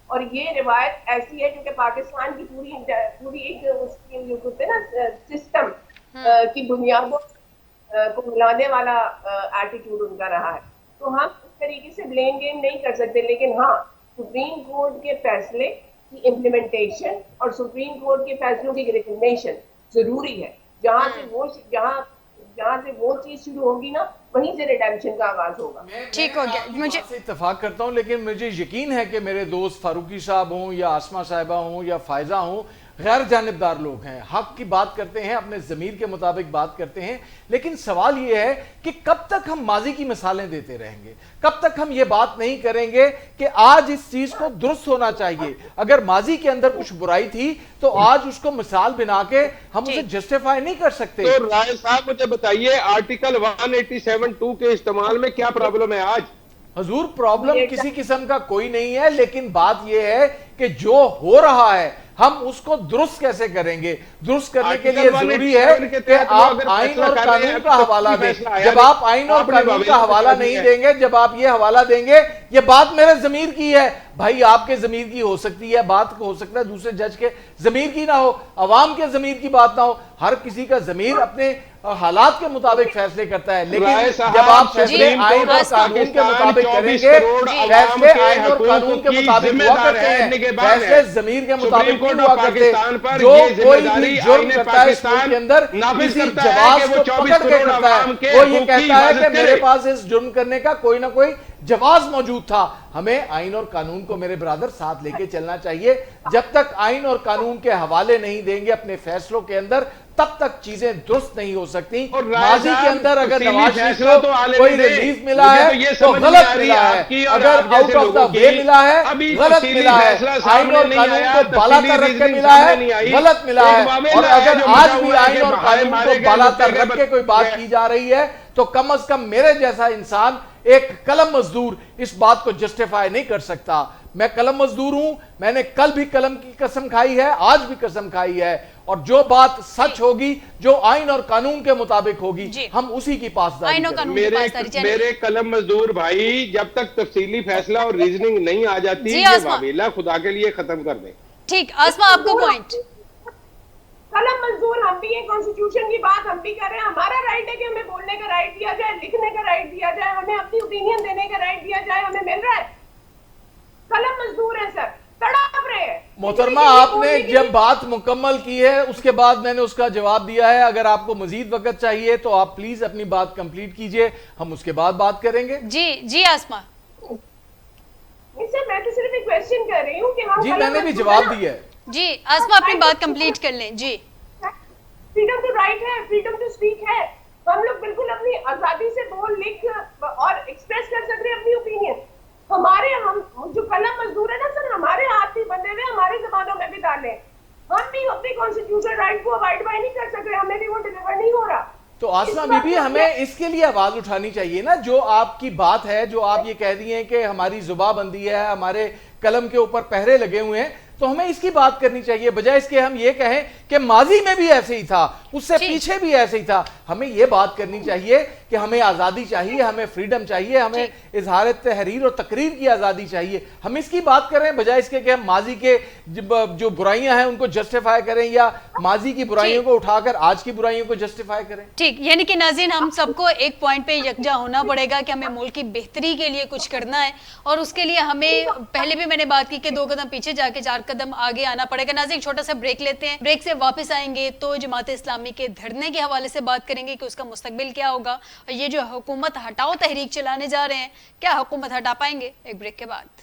اور یہ روایت ایسی ہے جو کہ پاکستان کی پوری ایک اس کی جو کہتے ہیں نا سسٹم کی بنیادوں کو ملانے والا ایٹیٹیوڈ ان کا رہا ہے. تو ہم اس طریقے سے بلیم گیم نہیں کر سکتے. لیکن ہاں, سپریم کورٹ کے فیصلے کی امپلیمنٹیشن اور سپریم کورٹ کے فیصلوں کی ریکگنیشن ضروری ہے. جہاں سے وہ چیز شروع ہوگی نا, وہیں سے ریڈیمپشن کا آغاز ہوگا. ٹھیک ہو گیا, مجھے اتفاق کرتا ہوں, لیکن مجھے یقین ہے کہ میرے دوست فاروقی صاحب ہوں یا آسما صاحبہ ہوں یا فائزہ ہوں, غیر جانبدار لوگ ہیں, حق کی بات کرتے ہیں, اپنے ضمیر کے مطابق بات کرتے ہیں. لیکن سوال یہ ہے کہ کب تک ہم ماضی کی مثالیں دیتے رہیں گے, کب تک ہم یہ بات نہیں کریں گے کہ آج اس چیز کو درست ہونا چاہیے. اگر ماضی کے اندر کچھ برائی تھی تو آج اس کو مثال بنا کے ہم اسے جسٹیفائی نہیں کر سکتے. تو رائے صاحب مجھے بتائیے, آرٹیکل 187(2) کے استعمال میں کیا پرابلم ہے آج؟ حضور پرابلم کسی قسم کا کوئی نہیں ہے, لیکن بات یہ ہے کہ جو ہو رہا ہے ہم اس کو درست کیسے کریں گے. درست کرنے کے لیے ضروری ہے کہ آپ آئین اور قانون کا حوالہ دیں. جب آپ آئین اور قانون کا حوالہ نہیں دیں گے, جب آپ یہ حوالہ دیں گے, یہ بات میرے ضمیر کی ہے بھائی, آپ کے ضمیر کی ہو سکتی ہے, بات ہو سکتا ہے دوسرے جج کے ضمیر کی نہ ہو, عوام کے ضمیر کی بات نہ ہو. ہر کسی کا ضمیر اپنے حالات کے مطابق فیصلے کرتا ہے, لیکن جب آپ فیصلے آئین اور قانون کے مطابق کریں گے, فیصلے آئین اور قانون کے مطابق ہوا کرتے ہیں, فیصلے ضمیر کے مطابق نہیں ہوا کرتے. جو کوئی بھی جرم کرتا ہے اس ملک کے اندر کسی جواز کو پکڑ کے کرتا ہے, وہ یہ کہتا ہے کہ میرے پاس اس جرم کرنے کا کوئی نہ کوئی جواز موجود تھا. ہمیں آئین اور قانون کو میرے برادر ساتھ لے کے چلنا چاہیے. جب تک آئین اور قانون کے حوالے نہیں دیں گے اپنے فیصلوں کے اندر, تب تک چیزیں درست نہیں ہو سکتی. ماضی کے اندر اگر نواز شریف کو کوئی ریلیف ملا ہے تو غلط ملا ہے, اگر آؤٹ آف دا وے ملا ہے غلط ملا ہے, آئین اور قانون کو بالا تر رکھ کے ملا ہے غلط ملا ہے. اور اگر آج بھی آئین اور قانون کو بالا تر رکھ کے کوئی بات کی جا رہی ہے تو کم از کم میرے جیسا انسان, ایک قلم مزدور, اس بات کو جسٹیفائی نہیں کر سکتا. میں قلم مزدور ہوں, میں نے کل بھی قلم کی قسم کھائی ہے, آج بھی قسم کھائی ہے, اور جو بات سچ ہوگی, جو آئین اور قانون کے مطابق ہوگی, ہم اسی کی پاسداری کریں. میرے قلم مزدور بھائی, جب تک تفصیلی فیصلہ اور ریزننگ نہیں آ جاتی, یہ واویلا خدا کے لیے ختم کر دیں. ٹھیک آسما آپ کا پوائنٹ. قلم منظور ہم بھی ہیں, کانسٹیٹیوشن کی بات ہم بھی کر رہے ہیں, ہمارا رائٹ ہے کہ ہمیں بولنے کا رائٹ دیا جائے, لکھنے کا رائٹ دیا جائے, ہمیں اپنی اوپینین دینے کا رائٹ دیا جائے, ہمیں مل رہا ہے. قلم مزدور ہے سر, تڑپ رہے ہیں. محترمہ آپ نے جب بات مکمل کی ہے اس کے بعد میں نے اس کا جواب دیا ہے, اگر آپ کو مزید وقت چاہیے تو آپ پلیز اپنی بات کمپلیٹ کیجئے, ہم اس کے بعد بات کریں گے. جی آسما. میں تو صرف ایک کویسچن کر رہی ہوں کہ ہم جی میں نے بھی جواب دیا ہے. جی آسما اپنی بات کمپلیٹ کر لیں. جی فریڈم ٹو رائٹ ہے, فریڈم ٹو اسپیک ہے, ہم لوگ بالکل اپنی آزادی سے بول لکھ اور ایکسپریس کر سکتے ہیں اپنی اوپینین. ہم جو قلم مزدور ہے نا سر, ہمارے ہاتھ بھی بندے ہوئے, ہماری زبانوں میں بھی ڈالیں. ہم بھی اپنی کانسٹیٹیوشن رائٹ کو ابائڈ بائی نہیں کر سکتے, ہمیں بھی وہ ڈیلیور نہیں ہو رہا. تو آسما بی بی ہمیں اس کے لیے آواز اٹھانی چاہیے نا, جو آپ کی بات ہے, جو آپ یہ کہہ رہی ہیں کہ ہماری زبان بندی ہے, ہمارے قلم کے اوپر پہرے لگے ہوئے ہیں, تو ہمیں اس کی بات کرنی چاہیے, بجائے اس کے ہم یہ کہیں کہ ماضی میں بھی ایسے ہی تھا, اس سے پیچھے بھی ایسے ہی تھا. ہمیں یہ بات کرنی چاہیے کہ ہمیں آزادی چاہیے, ہمیں فریڈم چاہیے, ہمیں اظہار تحریر اور تقریر کی آزادی چاہیے. ہم اس کی بات کریں بجائے اس کے کہ ہم ماضی کے جو برائیاں ہیں ان کو جسٹیفائی کریں, یا ماضی کی برائیوں کو اٹھا کر آج کی برائیوں کو جسٹیفائی کریں. ٹھیک, یعنی کہ ناظرین ہم سب کو ایک پوائنٹ پہ یکجا ہونا پڑے گا کہ ہمیں ملک کی بہتری کے لیے کچھ کرنا ہے, اور اس کے لیے ہمیں پہلے بھی میں نے بات کی کہ 2 قدم پیچھے جا کے 4 قدم آگے آنا پڑے گا. ناظرین چھوٹا سا بریک لیتے ہیں, بریک سے واپس آئیں گے تو جماعت اسلامی کے دھرنے کے حوالے سے بات کریں گے کہ اس کا مستقبل کیا ہوگا, اور یہ جو حکومت ہٹاؤ تحریک چلانے جا رہے ہیں, کیا حکومت ہٹا پائیں گے؟ ایک بریک کے بعد.